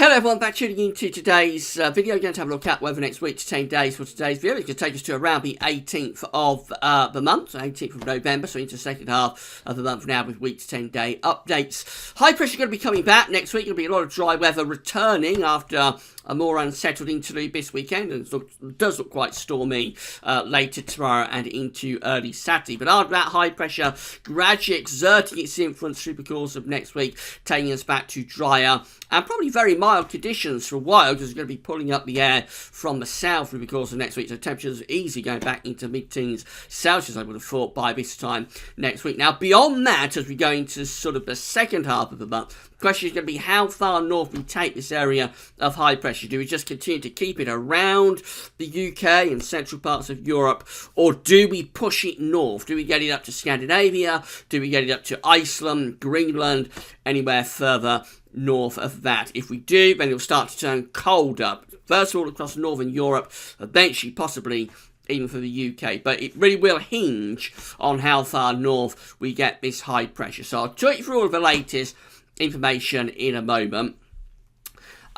Hello everyone, back tuning into today's video. We're going to have a look at weather next week to 10 days for today's video. It's going to take us to around the 18th of the month, so 18th of November, so into the second half of the month now with week to 10 day updates. High pressure going to be coming back next week. There'll be a lot of dry weather returning after a more unsettled interlude this weekend, and it does look quite stormy later tomorrow and into early Saturday. But after that, high pressure gradually exerting its influence through the course of next week, taking us back to drier and probably very mild conditions for a while, because it's going to be pulling up the air from the south through the course of next week. So temperatures are easy going back into mid-teens Celsius, I would have thought, by this time next week. Now, beyond that, as we go into sort of the second half of the month, the question is going to be how far north we take this area of high pressure. Do we just continue to keep it around the UK and central parts of Europe, or do we push it north? Do we get it up to Scandinavia? Do we get it up to Iceland, Greenland, anywhere further north of that? If we do, then it'll start to turn colder. First of all, across northern Europe, eventually, possibly even for the UK. But it really will hinge on how far north we get this high pressure. So I'll talk you through all of the latest information in a moment.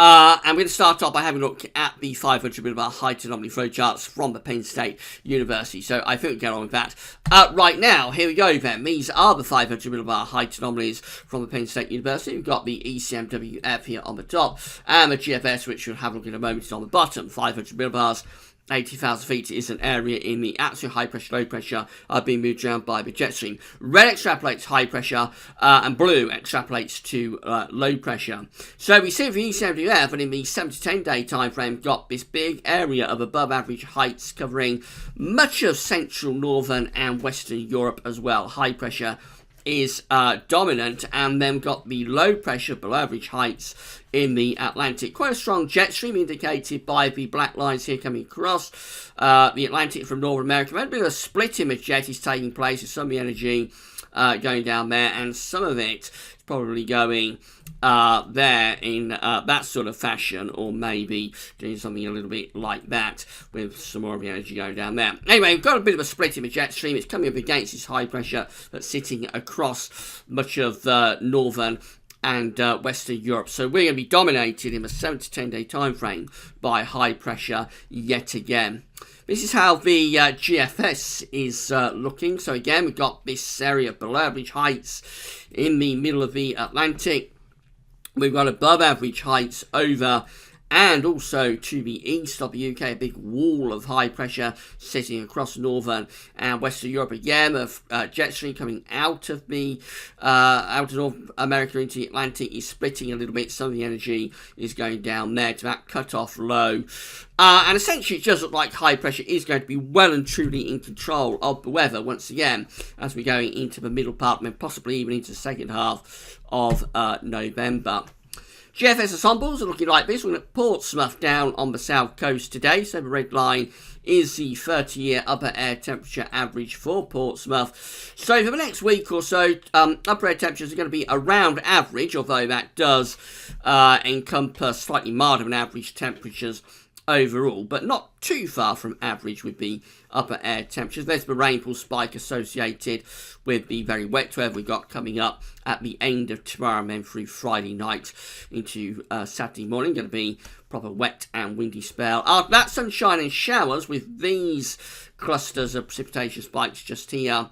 I'm going to start off by having a look at the 500 millibar height anomaly flow charts from the Penn State University. So I think we'll get on with that. Right now, here we go then. These are the 500 millibar height anomalies from the Penn State University. We've got the ECMWF here on the top, and the GFS, which we'll have a look at in a moment, is on the bottom. 500 millibars. 80,000 feet is an area in the absolute high pressure, low pressure being moved around by the jet stream. Red extrapolates high pressure and blue extrapolates to low pressure. So we see for the ECMWF, and in the 7 to 10 day time frame, got this big area of above average heights covering much of central, northern and western Europe as well. High pressure is dominant, and then got the low pressure below average heights in the Atlantic. Quite a strong jet stream indicated by the black lines here coming across the Atlantic from North America. A bit of a split in the jet is taking place with some of the energy going down there, and some of it is probably going there in that sort of fashion, or maybe doing something a little bit like that with some more of the energy going down there. Anyway, we've got a bit of a split in the jet stream. It's coming up against this high pressure that's sitting across much of northern and Western Europe. So we're going to be dominated in the 7 to 10 day time frame by high pressure yet again. This is how the GFS is looking. So again, we've got this area of below average heights in the middle of the Atlantic. We've got above average heights over and also to the east of the UK, a big wall of high pressure sitting across northern and western Europe. Again, the jet stream coming out of North America into the Atlantic is splitting a little bit. Some of the energy is going down there to that cut-off low. And essentially, it does look like high pressure is going to be well and truly in control of the weather once again as we're going into the middle part, and possibly even into the second half of November. GFS ensembles are looking like this. We're looking at Portsmouth down on the south coast today. So the red line is the 30-year upper air temperature average for Portsmouth. So for the next week or so, upper air temperatures are going to be around average, although that does encompass slightly milder than average temperatures overall, but not too far from average with the upper air temperatures. There's the rainfall spike associated with the very wet weather we've got coming up at the end of tomorrow and then through Friday night into Saturday morning. Going to be proper wet and windy spell. After that, sunshine and showers with these clusters of precipitation spikes just here.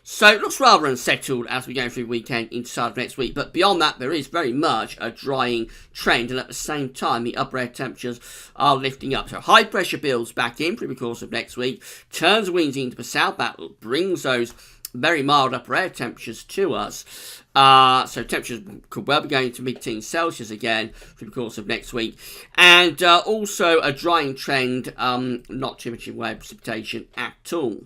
So it looks rather unsettled as we go through the weekend into start of next week. But beyond that, there is very much a drying trend. And at the same time, the upper air temperatures are lifting up. So high pressure builds back in through the course of next week. Turns the winds into the south. That brings those very mild upper air temperatures to us. So temperatures could well be going to mid-teens Celsius again through the course of next week. And also a drying trend, not too much in way of precipitation at all.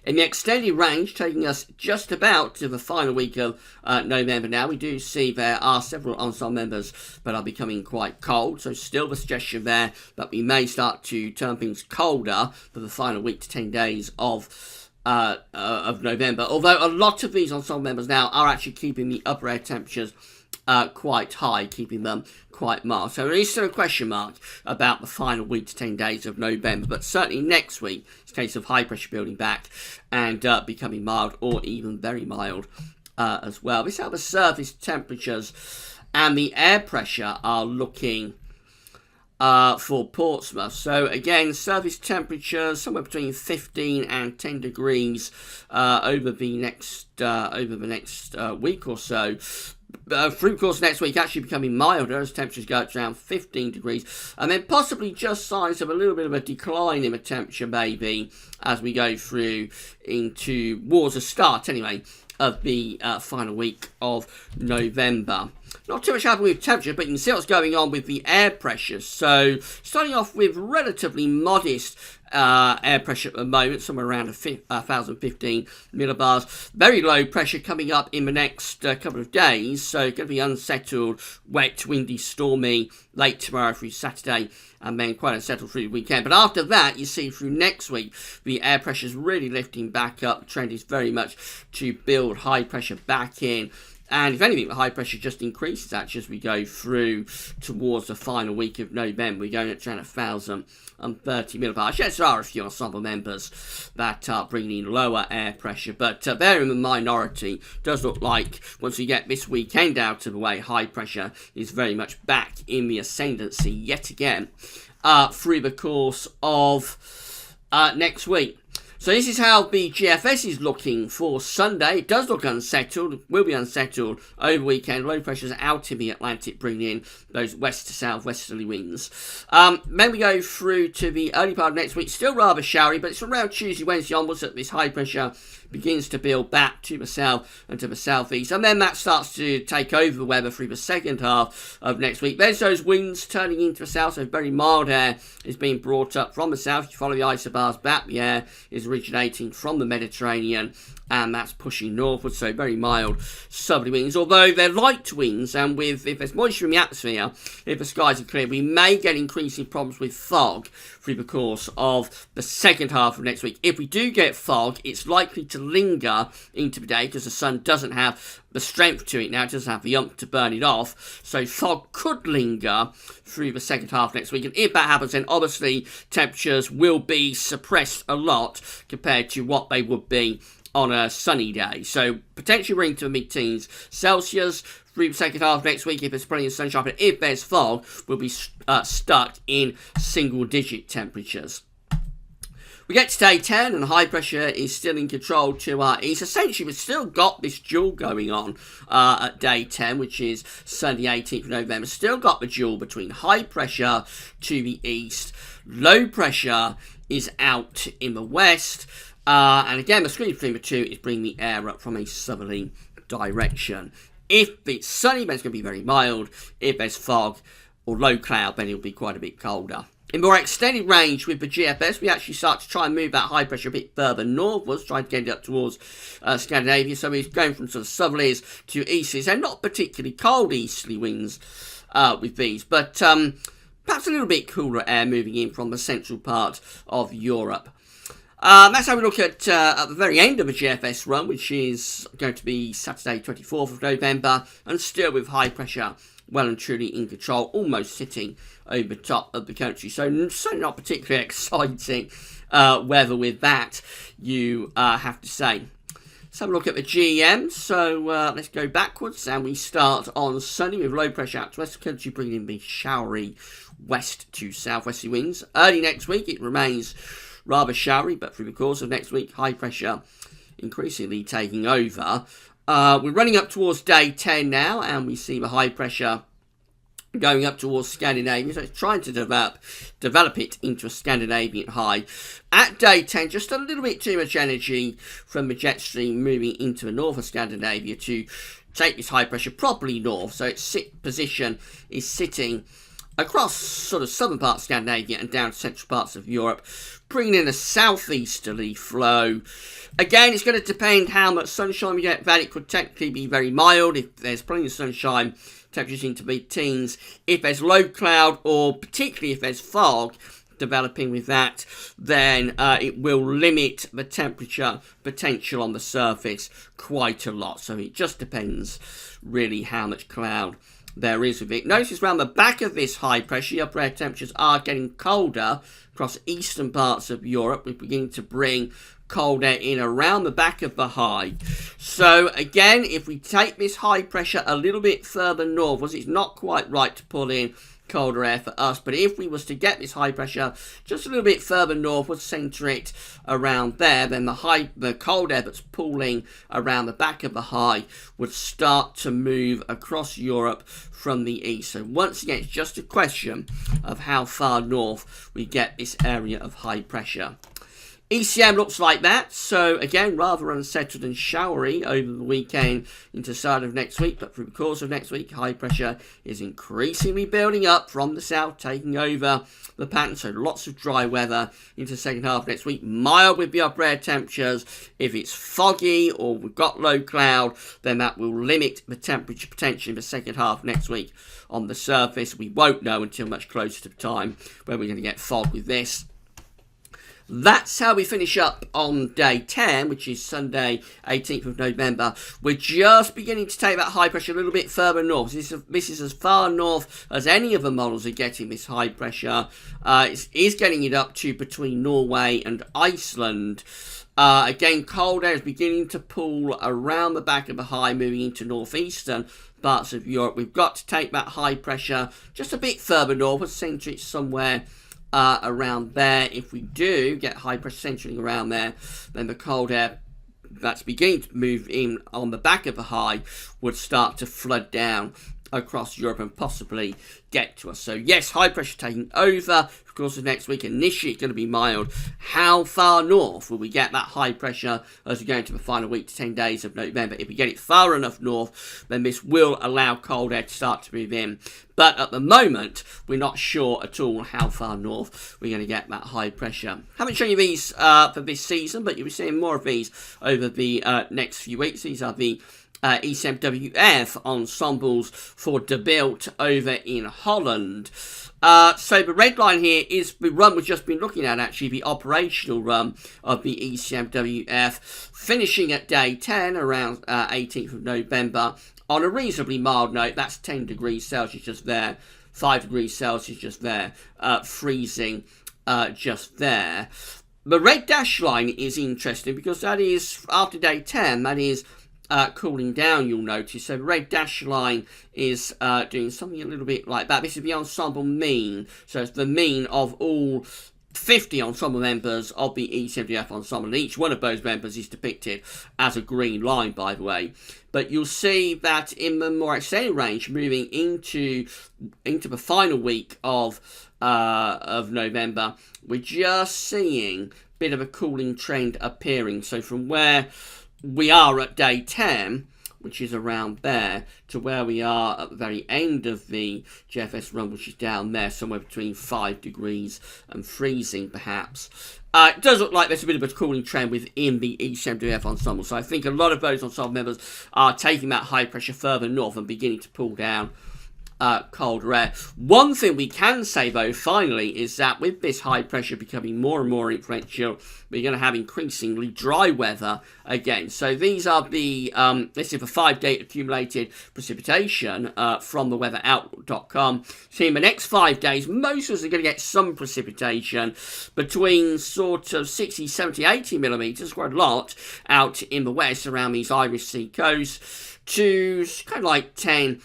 In the extended range, taking us just about to the final week of November now, we do see there are several ensemble members that are becoming quite cold. So still the suggestion there that we may start to turn things colder for the final week to 10 days of November. Although a lot of these ensemble members now are actually keeping the upper air temperatures quite high, keeping them quite mild. So there is still a question mark about the final week to 10 days of November, but certainly next week it's a case of high pressure building back and becoming mild or even very mild as well. This is how the surface temperatures and the air pressure are looking for Portsmouth. So again, surface temperatures somewhere between 15 and 10 degrees over the next week or so. Through course next week actually becoming milder as temperatures go up to around 15 degrees, and then possibly just signs of a little bit of a decline in the temperature maybe as we go through into towards the start anyway of the final week of November. Not too much happening with temperature, but you can see what's going on with the air pressure. So starting off with relatively modest air pressure at the moment, somewhere around 1,015 millibars. Very low pressure coming up in the next couple of days. So going to be unsettled, wet, windy, stormy late tomorrow through Saturday, and then quite unsettled through the weekend. But after that, you see through next week, the air pressure is really lifting back up. The trend is very much to build high pressure back in. And if anything, the high pressure just increases actually as we go through towards the final week of November. We're going up to around 1,030 millibars. Yes, there are a few ensemble members that are bringing in lower air pressure, but they're in the minority. Does look like once we get this weekend out of the way, high pressure is very much back in the ascendancy yet again through the course of next week. So this is how the GFS is looking for Sunday. It does look unsettled, will be unsettled over the weekend. Low pressures out in the Atlantic, bringing in those west to south westerly winds. Then we go through to the early part of next week, still rather showery, but it's around Tuesday, Wednesday onwards that this high pressure begins to build back to the south and to the southeast, and then that starts to take over the weather through the second half of next week. There's those winds turning into the south, so very mild air is being brought up from the south. You follow the isobars back, the air is originating from the Mediterranean, and that's pushing northwards, so very mild southerly winds, although they're light winds, and if there's moisture in the atmosphere, if the skies are clear, we may get increasing problems with fog through the course of the second half of next week. If we do get fog, it's likely to linger into the day because the sun doesn't have the strength to it now, it doesn't have the oomph to burn it off, so fog could linger through the second half next week, and if that happens, then obviously temperatures will be suppressed a lot compared to what they would be on a sunny day. So potentially we're into the mid-teens Celsius through the second half next week if there's plenty of sunshine, but if there's fog, we'll be stuck in single-digit temperatures. We get to day 10 and high pressure is still in control to our east. Essentially, we've still got this duel going on at day 10, which is Sunday 18th of November. Still got the duel between high pressure to the east. Low pressure is out in the west. And again, the screen between the two is bringing the air up from a southerly direction. If it's sunny, then it's going to be very mild. If there's fog or low cloud, then it'll be quite a bit colder. In more extended range with the GFS, we actually start to try and move that high pressure a bit further northwards, trying to get it up towards Scandinavia. So we're going from sort of southerlies to easterlies, and not particularly cold easterly winds with these, but perhaps a little bit cooler air moving in from the central part of Europe. That's how we look at the very end of the GFS run, which is going to be Saturday 24th of November, and still with high pressure well and truly in control, almost sitting over the top of the country. So certainly not particularly exciting weather with that, you have to say. Let's have a look at the GEM. So let's go backwards, and we start on Sunday with low pressure out to west of the country, bringing in the showery west to southwesterly winds. Early next week, it remains rather showery, but through the course of next week, high pressure increasingly taking over. We're running up towards day 10 now, and we see the high pressure going up towards Scandinavia, so it's trying to develop it into a Scandinavian high. At day 10, just a little bit too much energy from the jet stream moving into the north of Scandinavia to take this high pressure properly north, so its position is sitting across sort of southern parts of Scandinavia and down to central parts of Europe, bringing in a southeasterly flow. Again, it's going to depend how much sunshine we get. That it could technically be very mild. If there's plenty of sunshine, temperatures into mid-teens. If there's low cloud, or particularly if there's fog developing with that, then it will limit the temperature potential on the surface quite a lot. So it just depends really how much cloud there is with it. Notice around the back of this high pressure, the upper air temperatures are getting colder across eastern parts of Europe. We're beginning to bring cold air in around the back of the high. So again, if we take this high pressure a little bit further northwards, it's not quite right to pull in colder air for us, but if we was to get this high pressure just a little bit further northwards, centre it around there, then the cold air that's pulling around the back of the high would start to move across Europe from the east. So once again, it's just a question of how far north we get this area of high pressure. ECM looks like that, so again, rather unsettled and showery over the weekend into the start of next week, but through the course of next week, high pressure is increasingly building up from the south, taking over the pattern, so lots of dry weather into the second half of next week, mild with the upper air temperatures. If it's foggy or we've got low cloud, then that will limit the temperature potentially in the second half next week on the surface. We won't know until much closer to the time when we're going to get fog with this. That's how we finish up on day 10, which is Sunday, 18th of November. We're just beginning to take that high pressure a little bit further north. This is as far north as any of the models are getting this high pressure. It is getting it up to between Norway and Iceland. Again, cold air is beginning to pull around the back of the high, moving into northeastern parts of Europe. We've got to take that high pressure just a bit further north, centre it somewhere around there. If we do get high pressure centering around there, then the cold air that's beginning to move in on the back of the high would start to flood down across Europe and possibly get to us. So yes, high pressure taking over. Of course, next week initially it's going to be mild. How far north will we get that high pressure as we go into the final week to 10 days of November? If we get it far enough north, then this will allow cold air to start to move in. But at the moment, we're not sure at all how far north we're going to get that high pressure. Haven't shown you these for this season, but you'll be seeing more of these over the next few weeks. These are the ECMWF ensembles for De Built over in Holland. So the red line here is the run we've just been looking at, actually, the operational run of the ECMWF, finishing at day 10 around 18th of November on a reasonably mild note. That's 10 degrees Celsius just there, 5 degrees Celsius just there, freezing just there. The red dash line is interesting because that is, after day 10, that is cooling down, you'll notice. So the red dash line is doing something a little bit like that. This is the ensemble mean. So it's the mean of all 50 ensemble members of the ECMWF ensemble. And each one of those members is depicted as a green line, by the way. But you'll see that in the more extended range, moving into the final week of November, we're just seeing a bit of a cooling trend appearing. So from where we are at day 10, which is around there, to where we are at the very end of the GFS run, which is down there, somewhere between 5 degrees and freezing, perhaps. It does look like there's a bit of a cooling trend within the ECMWF ensemble. So I think a lot of those ensemble members are taking that high pressure further north and beginning to pull down colder air. One thing we can say, though, finally, is that with this high pressure becoming more and more influential, we're going to have increasingly dry weather again. So these are the this is the 5-day accumulated precipitation from the weatheroutlook.com. So in the next 5 days, most of us are going to get some precipitation between sort of 60, 70, 80 millimetres, quite a lot, out in the west around these Irish Sea coasts, to kind of like 10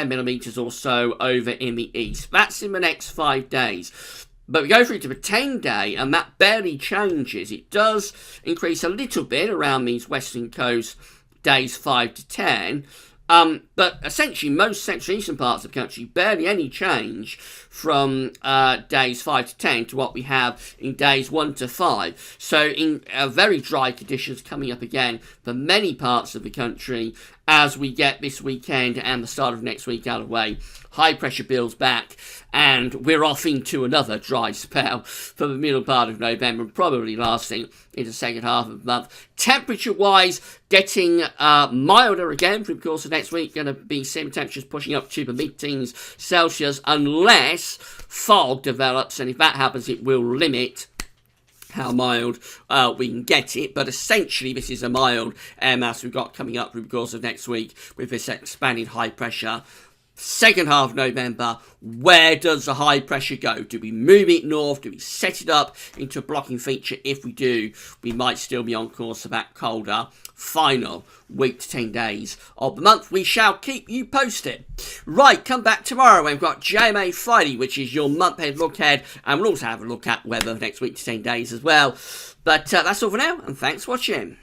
millimetres or so over in the east. That's in the next 5 days. But we go through to the 10-day, and that barely changes. It does increase a little bit around these western coasts, days 5 to 10. But essentially, most central eastern parts of the country, barely any change from days 5 to 10 to what we have in days 1 to 5. So in very dry conditions coming up again for many parts of the country as we get this weekend and the start of next week out of the way. High pressure builds back, and we're off into another dry spell for the middle part of November, probably lasting into the second half of the month. Temperature-wise, getting milder again through the course of next week. Going to be seeing temperatures pushing up to the mid-teens Celsius, unless fog develops, and if that happens, it will limit how mild we can get it. But essentially, this is a mild air mass we've got coming up through the course of next week with this expanding high pressure second half of November, where does the high pressure go? Do we move it north? Do we set it up into a blocking feature? If we do, we might still be on course for that colder final week to 10 days of the month. We shall keep you posted. Right, come back tomorrow. We've got JMA Friday, which is your month ahead look ahead, and we'll also have a look at weather next week to 10 days as well. But that's all for now, and thanks for watching.